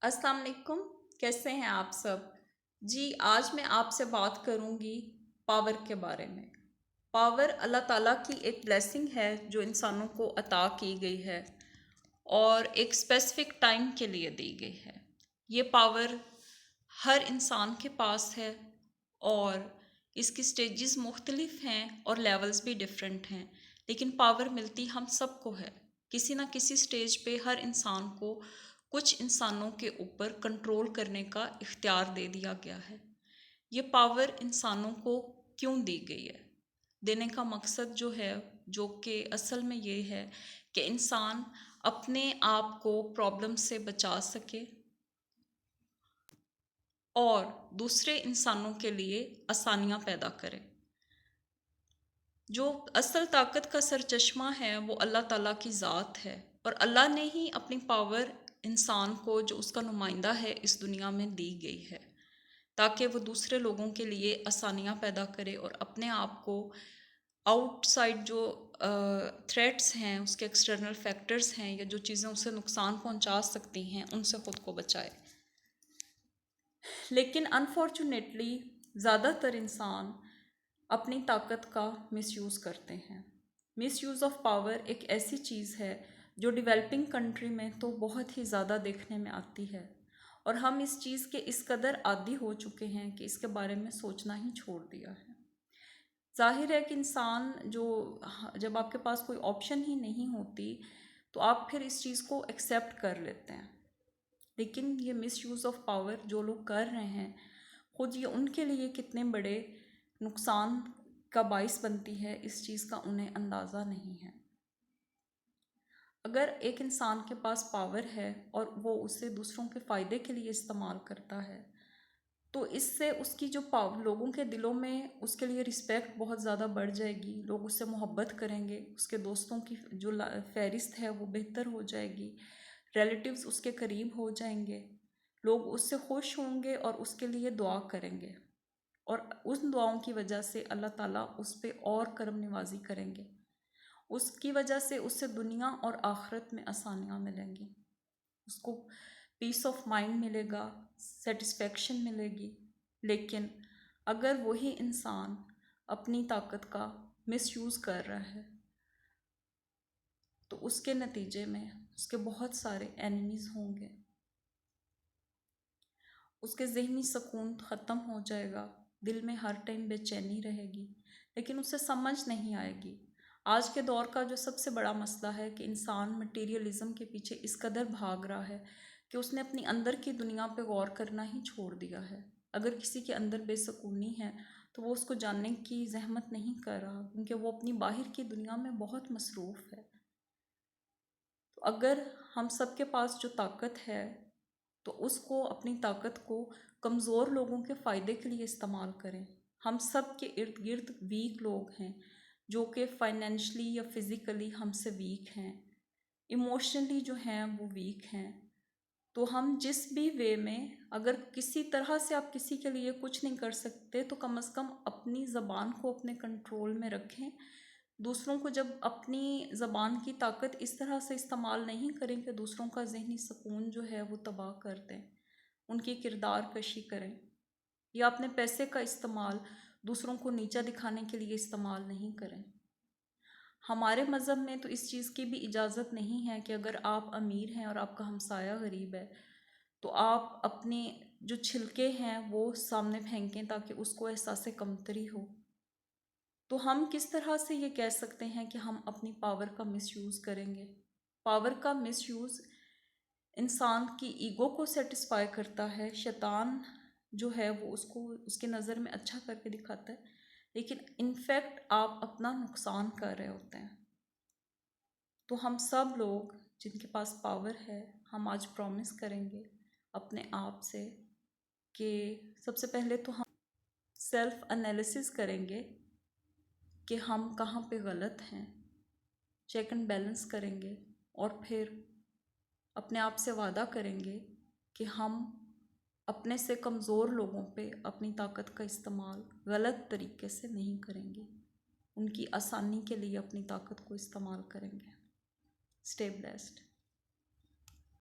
السلام علیکم، کیسے ہیں آپ سب؟ جی آج میں آپ سے بات کروں گی پاور کے بارے میں۔ پاور اللہ تعالیٰ کی ایک بلیسنگ ہے جو انسانوں کو عطا کی گئی ہے اور ایک اسپیسیفک ٹائم کے لیے دی گئی ہے۔ یہ پاور ہر انسان کے پاس ہے اور اس کی سٹیجز مختلف ہیں اور لیولز بھی ڈیفرنٹ ہیں، لیکن پاور ملتی ہم سب کو ہے۔ کسی نہ کسی سٹیج پہ ہر انسان کو کچھ انسانوں کے اوپر کنٹرول کرنے کا اختیار دے دیا گیا ہے۔ یہ پاور انسانوں کو کیوں دی گئی ہے؟ دینے کا مقصد جو کہ اصل میں یہ ہے کہ انسان اپنے آپ کو پرابلم سے بچا سکے اور دوسرے انسانوں کے لیے آسانیاں پیدا کرے۔ جو اصل طاقت کا سرچشمہ ہے وہ اللہ تعالیٰ کی ذات ہے، اور اللہ نے ہی اپنی پاور انسان کو جو اس کا نمائندہ ہے اس دنیا میں دی گئی ہے تاکہ وہ دوسرے لوگوں کے لیے آسانیاں پیدا کرے اور اپنے آپ کو آؤٹ سائڈ جو تھریٹس ہیں، اس کے ایکسٹرنل فیکٹرز ہیں یا جو چیزیں اسے نقصان پہنچا سکتی ہیں ان سے خود کو بچائے۔ لیکن انفارچونیٹلی زیادہ تر انسان اپنی طاقت کا مس یوز کرتے ہیں۔ مس یوز آف پاور ایک ایسی چیز ہے جو ڈیولپنگ کنٹری میں تو بہت ہی زیادہ دیکھنے میں آتی ہے، اور ہم اس چیز کے اس قدر عادی ہو چکے ہیں کہ اس کے بارے میں سوچنا ہی چھوڑ دیا ہے۔ ظاہر ہے کہ انسان جب آپ کے پاس کوئی آپشن ہی نہیں ہوتی تو آپ پھر اس چیز کو ایکسیپٹ کر لیتے ہیں، لیکن یہ مس یوز آف پاور جو لوگ کر رہے ہیں خود یہ ان کے لیے کتنے بڑے نقصان کا باعث بنتی ہے اس چیز کا انہیں اندازہ نہیں ہے۔ اگر ایک انسان کے پاس پاور ہے اور وہ اسے دوسروں کے فائدے کے لیے استعمال کرتا ہے تو اس سے اس کی جو لوگوں کے دلوں میں اس کے لیے رسپیکٹ بہت زیادہ بڑھ جائے گی، لوگ اس سے محبت کریں گے، اس کے دوستوں کی جو فہرست ہے وہ بہتر ہو جائے گی، ریلیٹیوز اس کے قریب ہو جائیں گے، لوگ اس سے خوش ہوں گے اور اس کے لیے دعا کریں گے، اور ان دعاؤں کی وجہ سے اللہ تعالیٰ اس پہ اور کرم نوازی کریں گے۔ اس کی وجہ سے اس سے دنیا اور آخرت میں آسانیاں ملیں گی، اس کو پیس آف مائنڈ ملے گا، سیٹسفیکشن ملے گی۔ لیکن اگر وہی انسان اپنی طاقت کا مس یوز کر رہا ہے تو اس کے نتیجے میں اس کے بہت سارے اینیمیز ہوں گے، اس کے ذہنی سکون ختم ہو جائے گا، دل میں ہر ٹائم بے چینی رہے گی، لیکن اسے سمجھ نہیں آئے گی۔ آج کے دور کا جو سب سے بڑا مسئلہ ہے کہ انسان مٹیریلزم کے پیچھے اس قدر بھاگ رہا ہے کہ اس نے اپنی اندر کی دنیا پہ غور کرنا ہی چھوڑ دیا ہے۔ اگر کسی کے اندر بے سکونی ہے تو وہ اس کو جاننے کی زحمت نہیں کر رہا، کیونکہ وہ اپنی باہر کی دنیا میں بہت مصروف ہے۔ تو اگر ہم سب کے پاس جو طاقت ہے تو اس کو، اپنی طاقت کو کمزور لوگوں کے فائدے کے لیے استعمال کریں۔ ہم سب کے ارد گرد ویک لوگ ہیں جو کہ فائنینشلی یا فزیکلی ہم سے ویک ہیں، ایموشنلی جو ہیں وہ ویک ہیں، تو ہم جس بھی وے میں، اگر کسی طرح سے آپ کسی کے لیے کچھ نہیں کر سکتے تو کم از کم اپنی زبان کو اپنے کنٹرول میں رکھیں۔ دوسروں کو جب اپنی زبان کی طاقت اس طرح سے استعمال نہیں کریں کہ دوسروں کا ذہنی سکون جو ہے وہ تباہ کر دیں، ان کی کردار کشی کریں، یا اپنے پیسے کا استعمال دوسروں کو نیچا دکھانے کے لیے استعمال نہیں کریں۔ ہمارے مذہب میں تو اس چیز کی بھی اجازت نہیں ہے کہ اگر آپ امیر ہیں اور آپ کا ہمسایہ غریب ہے تو آپ اپنے جو چھلکے ہیں وہ سامنے پھینکیں تاکہ اس کو احساس کمتری ہو۔ تو ہم کس طرح سے یہ کہہ سکتے ہیں کہ ہم اپنی پاور کا مس یوز کریں گے؟ پاور کا مس یوز انسان کی ایگو کو سیٹسفائی کرتا ہے۔ شیطان جو ہے وہ اس کی نظر میں اچھا کر کے دکھاتا ہے، لیکن انفیکٹ آپ اپنا نقصان کر رہے ہوتے ہیں۔ تو ہم سب لوگ جن کے پاس پاور ہے، ہم آج پرومس کریں گے اپنے آپ سے کہ سب سے پہلے تو ہم سیلف انالیسس کریں گے کہ ہم کہاں پہ غلط ہیں، چیک اینڈ بیلنس کریں گے، اور پھر اپنے آپ سے وعدہ کریں گے کہ ہم اپنے سے کمزور لوگوں پہ اپنی طاقت کا استعمال غلط طریقے سے نہیں کریں گے، ان کی آسانی کے لیے اپنی طاقت کو استعمال کریں گے۔ Stay blessed.